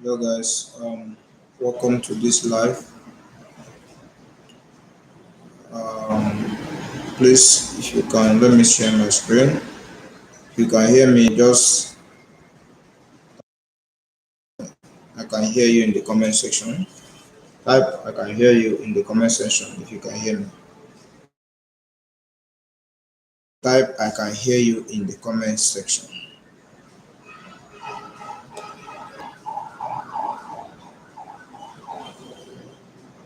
Hello guys, welcome to this live. Um, Please, if you can, let me share my screen. If you can hear me, just I can hear you in the comment section. Type I can hear you in the comment section if you can hear me. Type I can hear you in the comment section.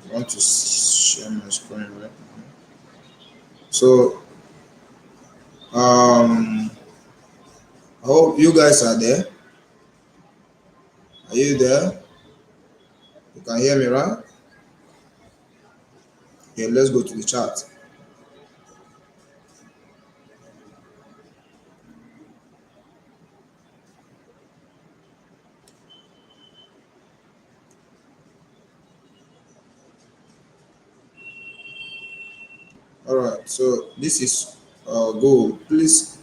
I want to share my screen right now. So, I hope you guys are there. Are you there? You can hear me, right? Okay, let's go to the chat. All right. So this is gold. Please,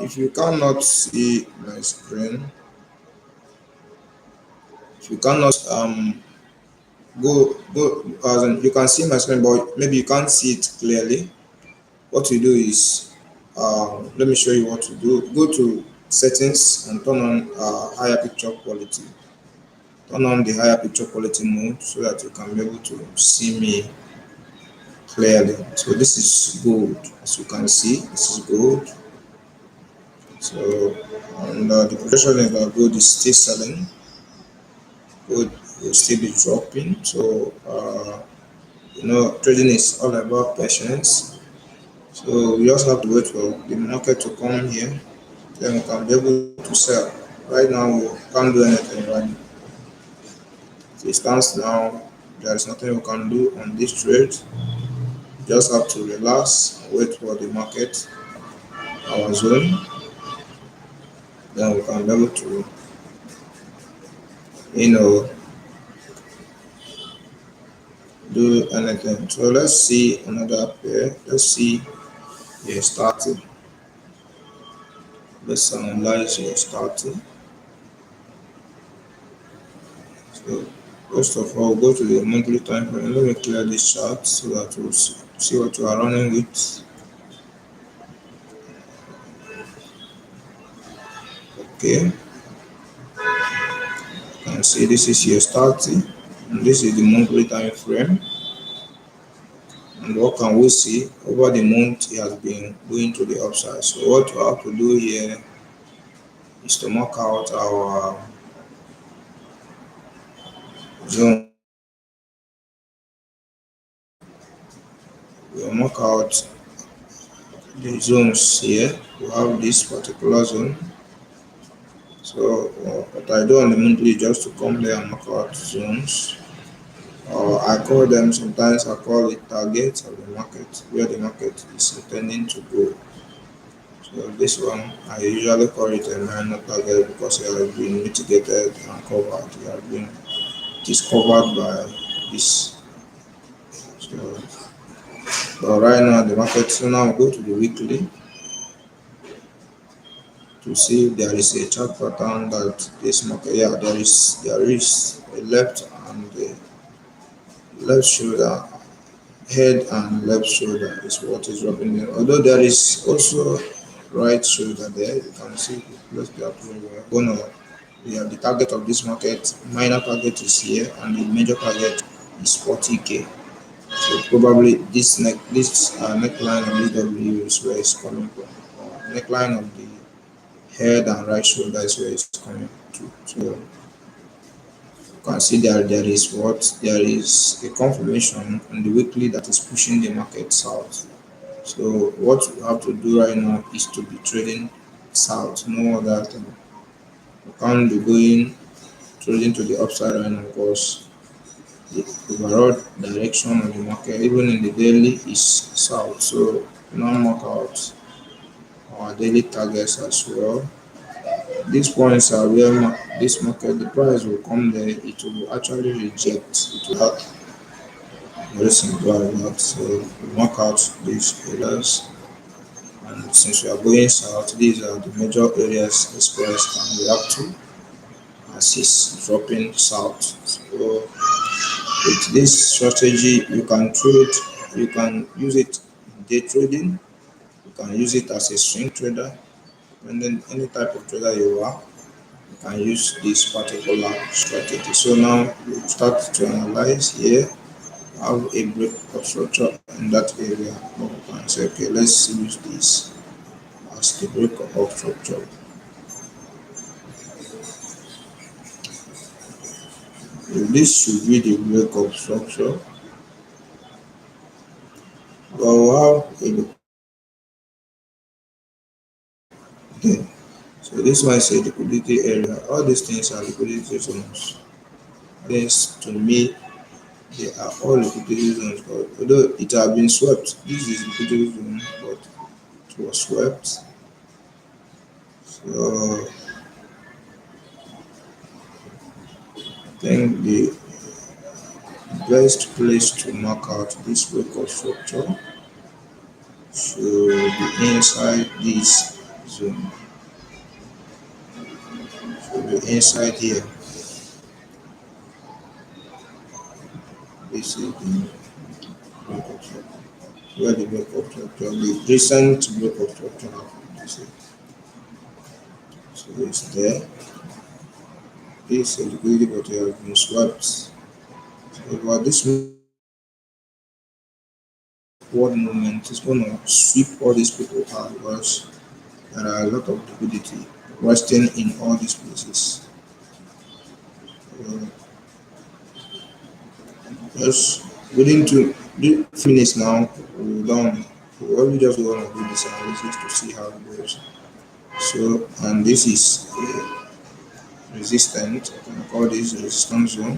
if you cannot see my screen, if you cannot go as in, you can see my screen, but maybe you can't see it clearly. What you do is, let me show you what to do. Go to settings and turn on higher picture quality. Turn on the higher picture quality mode so that you can be able to see me clearly. So this is gold, as you can see. This is gold. So, and the projection is that gold is still selling. Gold will still be dropping. So, trading is all about patience. So we just have to wait for the market to come here, then we can be able to sell. Right now, we can't do anything right now. As it stands now, there is nothing we can do on this trade. We just have to relax and wait for the market, our zone, then we can be able to, you know, do anything. So let's see another pair. Let's see your starting. Let's analyze your starting. So first of all, go to the monthly time frame. Let me clear this chart so that we'll see what you are running with. Okay, you can see this is your starting, and this is the monthly time frame. And what can we see? Over the month, it has been going to the upside. So what we have to do here is to mark out our zone. We'll mark out the zones here. We have this particular zone. So what I do on the monthly is just to come here and mark out zones. Or I call them, sometimes I call it targets of the market, where the market is intending to go. So this one, I usually call it a minor target because it has been mitigated and covered. It has been discovered by this. So, but right now the market, so now go to the weekly to see if there is a chart pattern that this market, yeah, there is a left and a left shoulder, head and left shoulder is what is dropping there. Although there is also right shoulder there, you can see let's be approved. We're gonna we have the target of this market, minor target is here, and the major target is 40K. So probably this neckline of this W is where it's coming from. Neckline of the head and right shoulder is where it's coming to. So you can see there is a confirmation on the weekly that is pushing the market south. So what you have to do right now is to be trading south, no other thing. You can't be going trading to the upside right now because the overall direction of the market, even in the daily, is south. So now mark out our daily targets as well. These points are where this market, the price will come there, it will actually reject. It will have very simple as that. So we mark out these areas, and since we are going south, these are the major areas this price can react to. as it's dropping south. So with this strategy, you can use it in day trading, you can use it as a swing trader, and then any type of trader you are, you can use this particular strategy. So now we start to analyze here, have a break of structure in that area. We can say, okay, let's use this as the break of structure. This should be the break of structure. Well, have a look there. So this one is a liquidity area. All these things are liquidity zones. This to me, they are all liquidity zones. But although it has been swept, this is liquidity zone, but it was swept. So I think the best place to mark out this break of structure should be inside this zone. Should be inside here. This is the break of structure. Where the break of structure, the recent break of structure happened. So it's there. This is liquidity, but it has been swept. So about this forward movement is going to sweep all these people out because there are a lot of liquidity resting in all these places. Just within 2 minutes now, we're done. We only just want to do this analysis to see how it goes. So, and this is resistant. I can call this resistance zone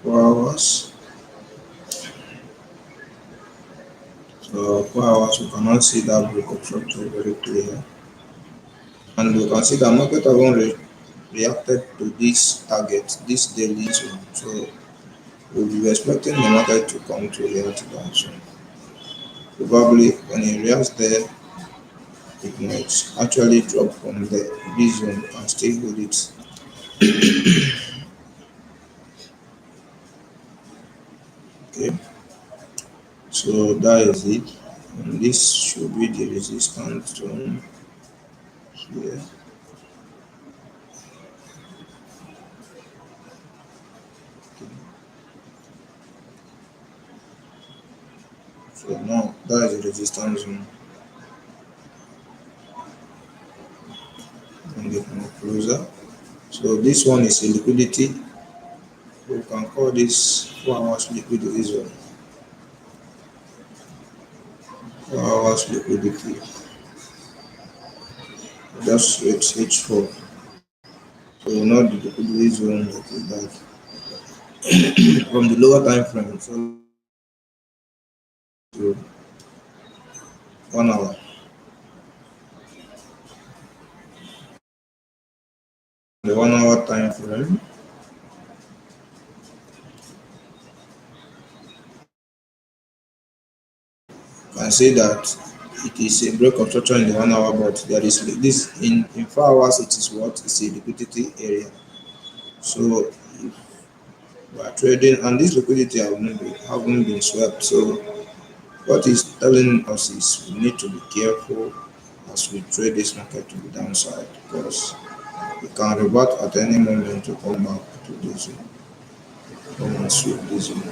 4 hours. So 4 hours, we cannot see that break of structure very clear. And we can see that market haven't reacted to this target, this daily zone. So we'll be expecting the market to come to react to that zone. Probably when it reacts there, it might actually drop from the this zone and stay with it. Okay, so that is it. And this should be the resistance zone here. So now that is the resistance zone. And get more closer. So this one is a liquidity. We can call this 4 hours liquidity zone. 4 hours liquidity. Just it's H4. So not the liquidity zone like that. From the lower time frame. So to 1 hour. The 1 hour time frame. Can say that it is a break of structure in the 1 hour, but there is this in 4 hours. It is what is a liquidity area. So if we are trading and this liquidity haven't been swept, so what is telling us is we need to be careful as we trade this market to the downside because it can revert at any moment to come back to this zone, come and sweep this zone.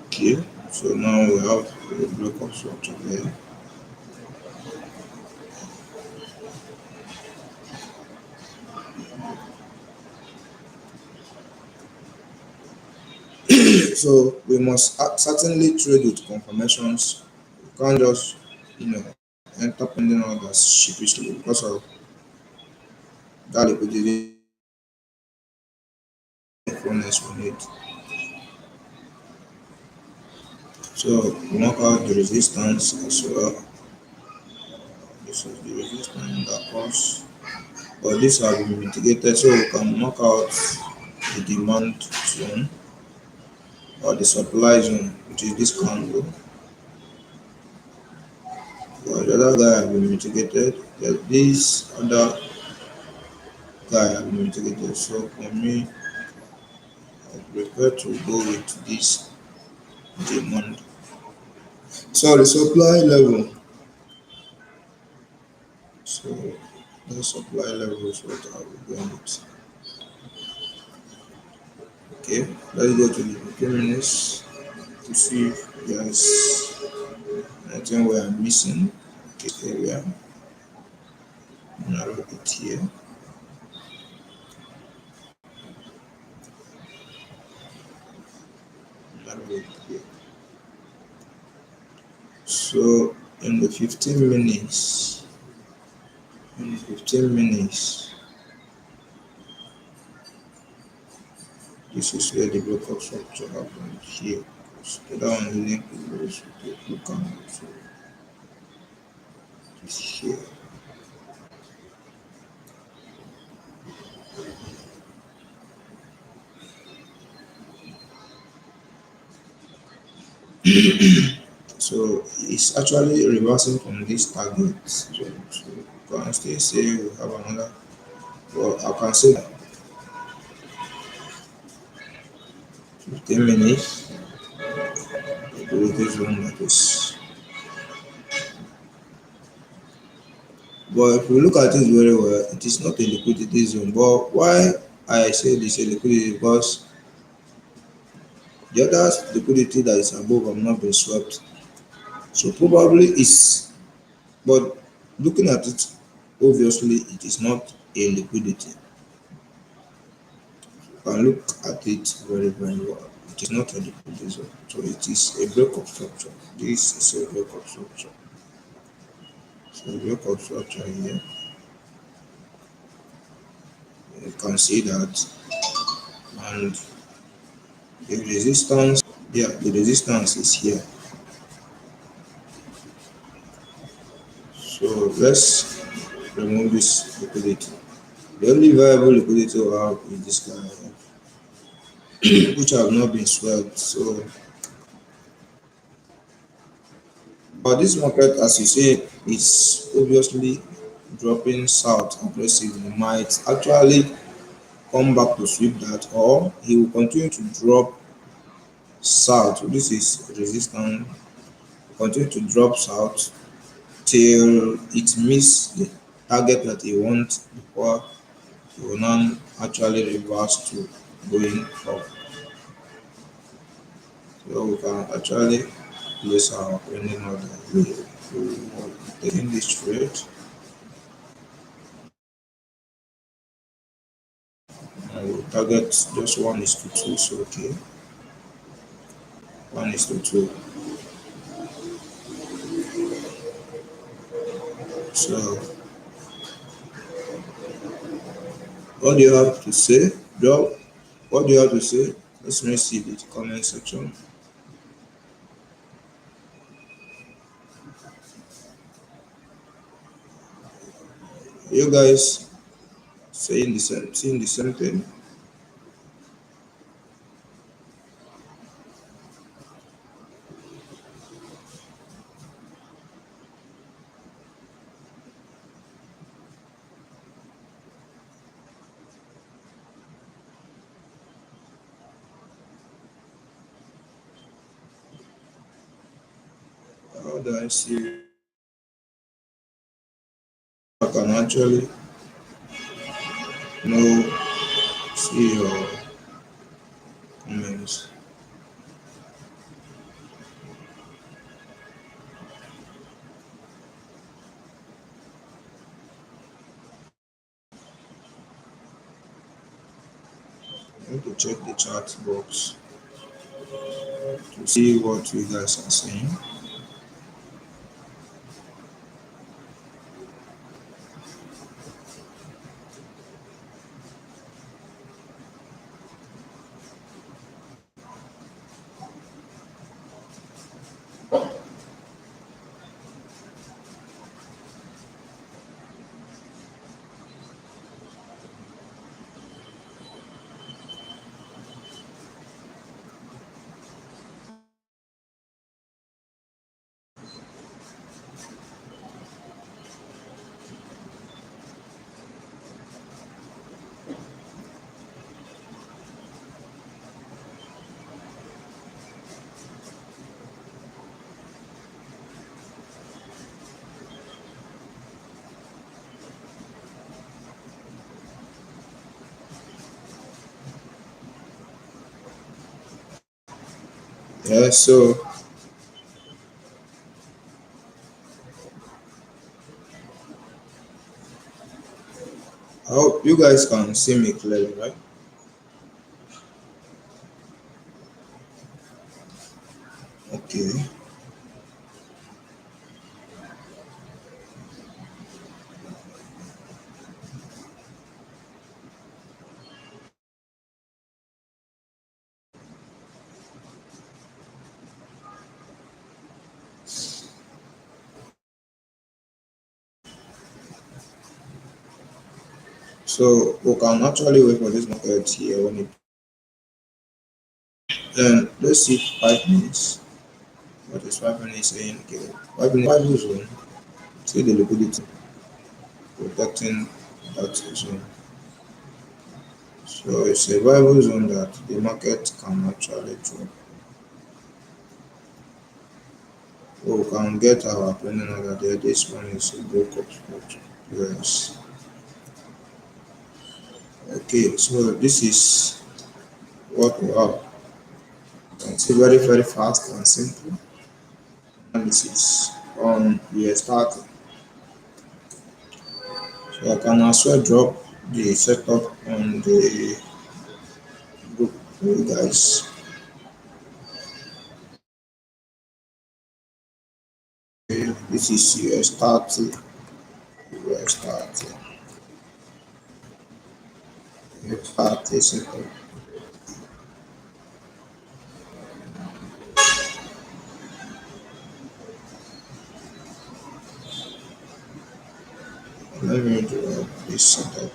Okay, so now we have a block of structure there. So we must certainly trade with confirmations. We can't just, you know, enter pending orders sheepishly because of that liquidity influence we need. So we mark out the resistance as well. This is the resistance that comes, but this have been mitigated, so we can mark out the demand zone or the supply zone, which is this candle. But the other guy have been mitigated. There's this other guy have been mitigated. So for me, I prefer to go with this demand. So the supply level. So the supply level is what I will go with. Okay, let's go to the minutes to see if there's anything we are missing. Okay, here we are. Narrow it here. Narrow it here. So in the 15 minutes, in 15 minutes, this is where the breakup structure happened here. So that one link is look at so it's here. So it's actually reversing from this target. So you can still say we have another. Well, I can say that 15 minutes. Liquidity zone that is. But if we look at it very well, it is not a liquidity zone. But why I say this a liquidity because the other liquidity that is above have not been swept. So probably it's but looking at it, obviously it is not a liquidity. You can look at it very, very well. It is not a liquidity zone. So it is a breakup structure. This is a breakup structure. So breakup structure here. You can see that and the resistance, yeah, the resistance is here. So let's remove this liquidity. The only viable liquidity we have is this guy, which have not been swept. So, but this market, as you say, is obviously dropping south aggressively. Might actually come back to sweep that, or he will continue to drop south. This is resistance. Continue to drop south till it meets the target that he wants before he will now actually reverse to going up. So we can actually place our pending order. We will taking this trade and we'll target just 1:2. So okay, 1:2. So what do you have to say, Joe? What do you have to say? Let me see the comment section. You guys saying the same thing? How do I see? I can actually know see your comments. I need to check the chat box to see what you guys are saying. Yeah, so I hope you guys can see me clearly, right? Okay. So we can actually wait for this market here when it then let's see 5 minutes. What is 5 minutes saying? Okay. 5 minutes zone. See the liquidity protecting that zone. So it's a viable zone that the market can actually drop. So we can get our pending order there. This one is a broke up spot. Yes. Okay, so this is what we have. It's very, very fast and simple analysis on the start. So I can as well drop the setup on the group for you guys. This is US 30, US 30, US 30 setup. Let me drop this setup.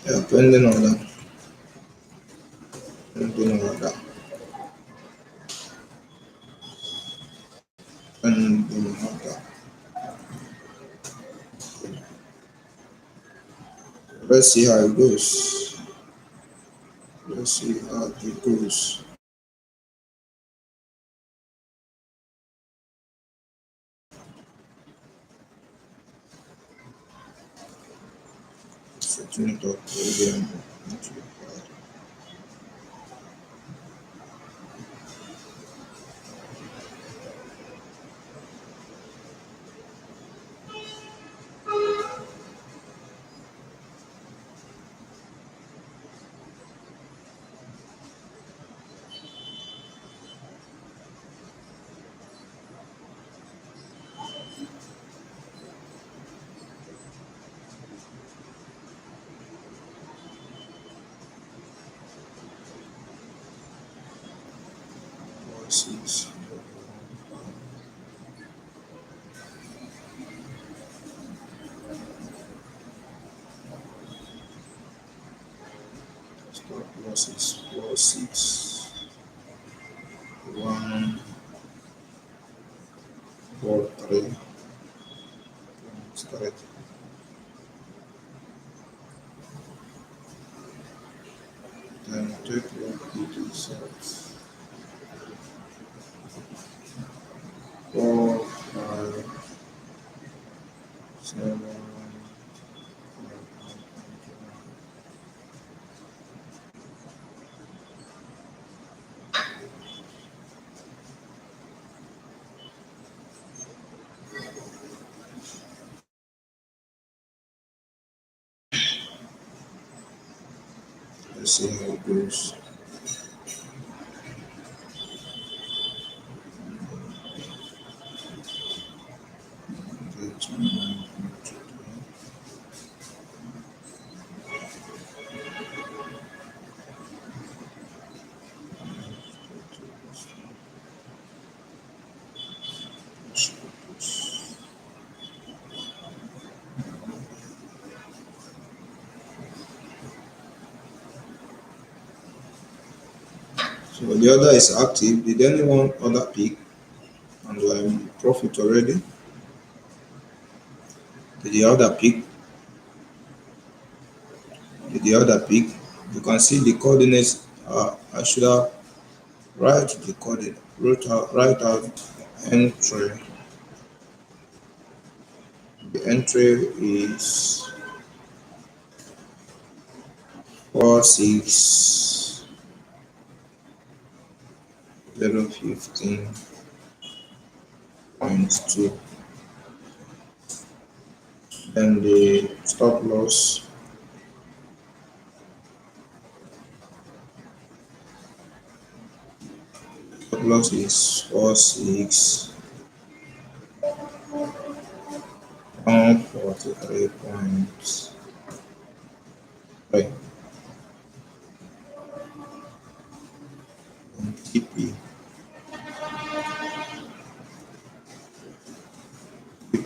Yeah, pending order, pending order, pending order. Let's see how it goes. Let's see how it goes. Setting it up again. Six. Stop losses 4611 43 straight. Then take what it is at 457. Let's see how it goes. So the order is active. Did anyone other pick and do I in profit already? Did the other pick? the other peak. You can see the coordinates. I should have write the coordinate, write out entry. The entry is 46015.2. Then the stop loss is 46,143.3. And TP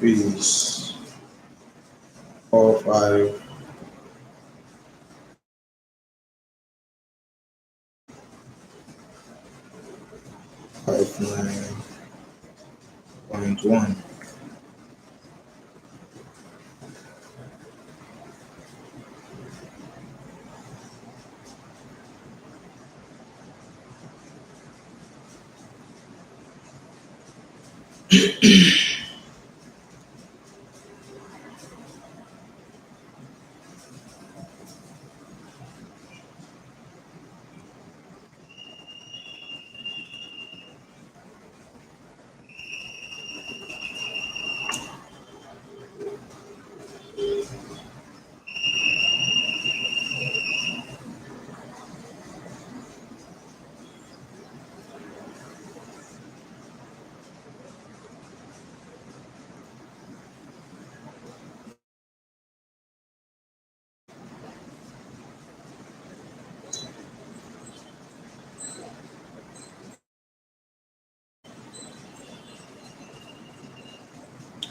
is 4559.1.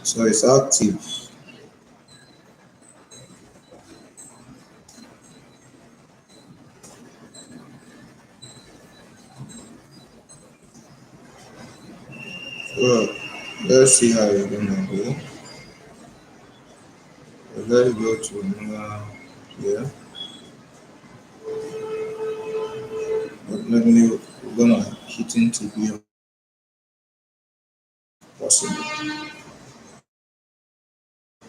So it's active. So let's see how it's gonna go. Let's go to another here. But maybe we're gonna hit into here possible.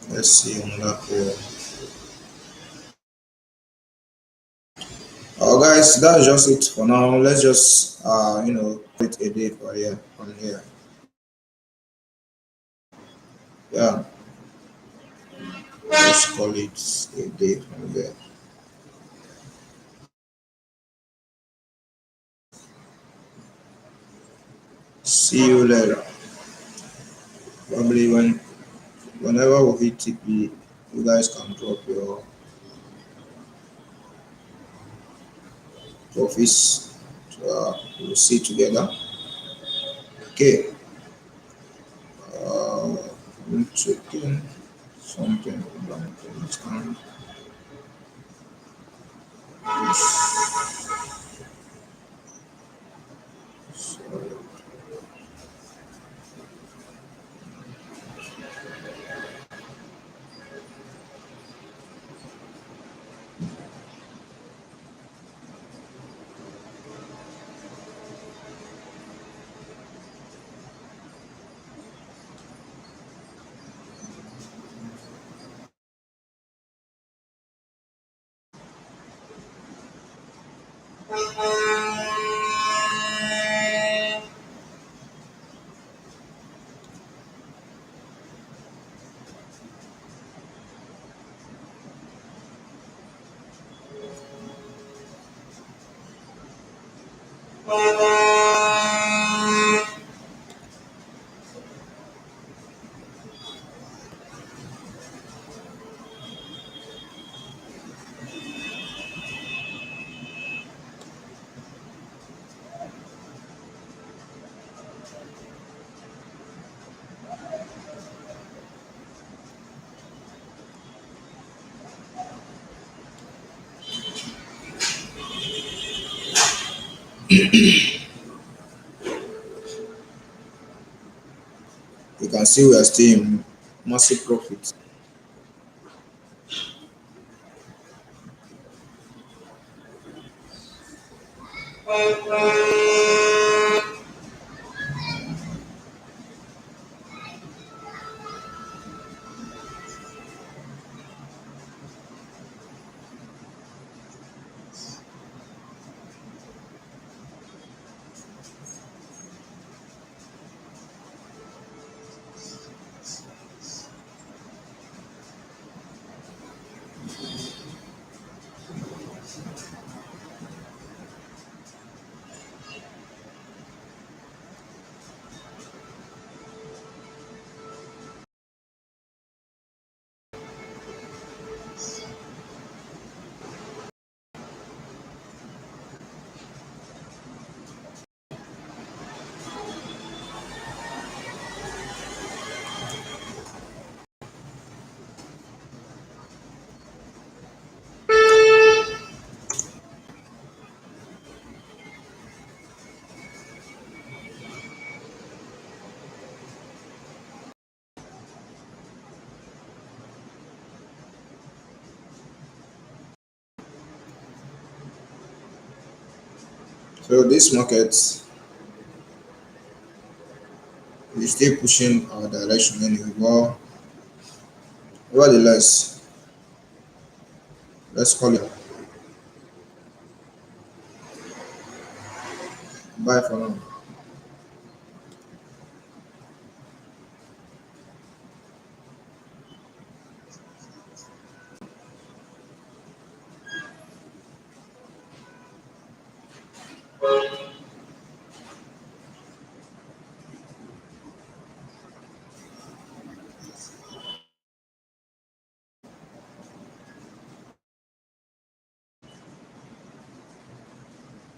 Let's see another player. Guys, that's just it for now. Let's just create a day for here on here. Yeah, let's call it a day from there. See you later. Probably whenever we hit TP, you guys can drop your office. We'll see together. Okay. I'm checking something. Don't understand. Sorry. You can see we are still in massive profit. So this market is still pushing our direction anyway. But nevertheless, let's call it bye for now.